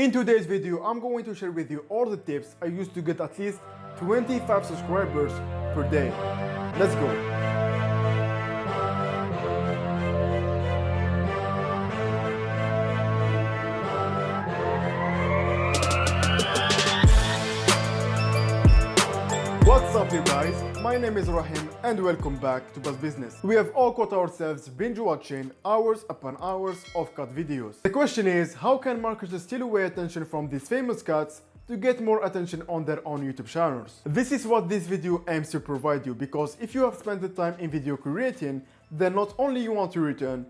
In today's video, I'm going to share with you all the tips I use to get at least 25 subscribers per day. Let's go. What's up, you guys? My name is Rahim and welcome back to Buzz Business. We have all caught ourselves binge watching hours upon hours of cut videos. The question is, how can marketers steal away attention from these famous cuts to get more attention on their own YouTube channels? This is what this video aims to provide you, because if you have spent the time in video creating, then not only you want to return,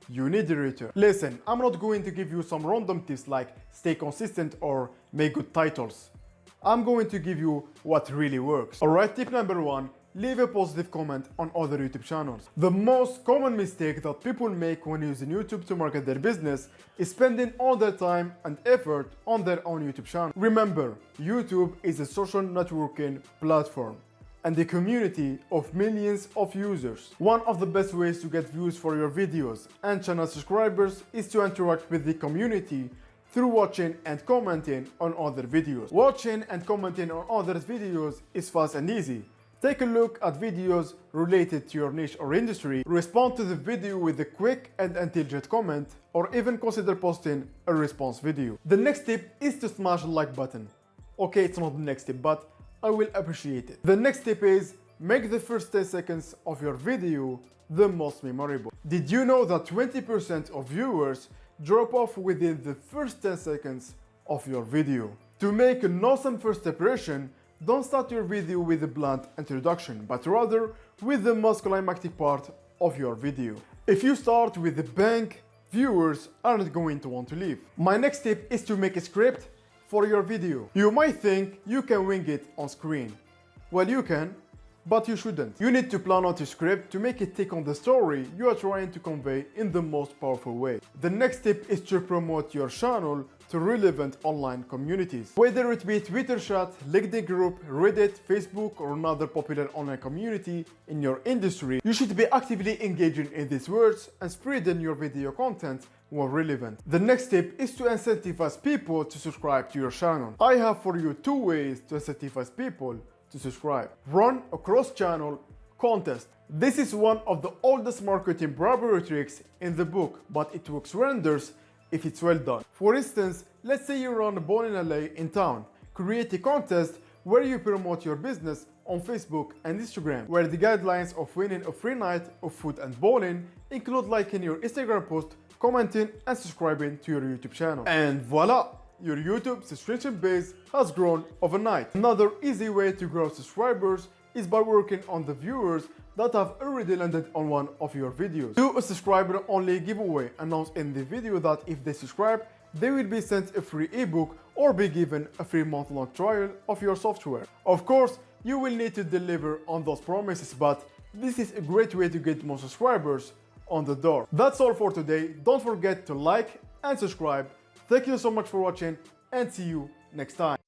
you need a return. Listen, I'm not going to give you some random tips like stay consistent or make good titles. I'm going to give you what really works. Alright, tip number one, leave a positive comment on other YouTube channels. The most common mistake that people make when using YouTube to market their business is spending all their time and effort on their own YouTube channel. Remember, YouTube is a social networking platform and a community of millions of users. One of the best ways to get views for your videos and channel subscribers is to interact with the community through watching and commenting on other videos. Watching and commenting on others' videos is fast and easy. Take a look at videos related to your niche or industry, respond to the video with a quick and intelligent comment, or even consider posting a response video. The next tip is to smash the like button. Okay, it's not the next tip, but I will appreciate it. The next tip is make the first 10 seconds of your video the most memorable. Did you know that 20% of viewers drop off within the first 10 seconds of your video? To make an awesome first impression, don't start your video with a blunt introduction, but rather with the most climactic part of your video. If you start with a bang, viewers aren't going to want to leave. My next tip is to make a script for your video. You might think you can wing it on screen. Well, you can, but you shouldn't. You need to plan out a script to make it take on the story you are trying to convey in the most powerful way. The next tip is to promote your channel to relevant online communities. Whether it be Twitter chat, LinkedIn group, Reddit, Facebook, or another popular online community in your industry, you should be actively engaging in these words and spreading your video content more relevant. The next tip is to incentivize people to subscribe to your channel. I have for you 2 ways to incentivize people to subscribe. Run a cross-channel contest. This is one of the oldest marketing bribery tricks in the book, but it works wonders if it's well done. For instance, let's say you run a bowling alley in town. Create a contest where you promote your business on Facebook and Instagram, where the guidelines of winning a free night of food and bowling include liking your Instagram post, commenting and subscribing to your YouTube channel. And voila! Your YouTube subscription base has grown overnight. Another easy way to grow subscribers is by working on the viewers that have already landed on one of your videos. Do a subscriber only giveaway. Announce in the video that if they subscribe, they will be sent a free ebook or be given a free month-long trial of your software. Of course, you will need to deliver on those promises, but this is a great way to get more subscribers on the door. That's all for today. Don't forget to like and subscribe. Thank you so much for watching and see you next time.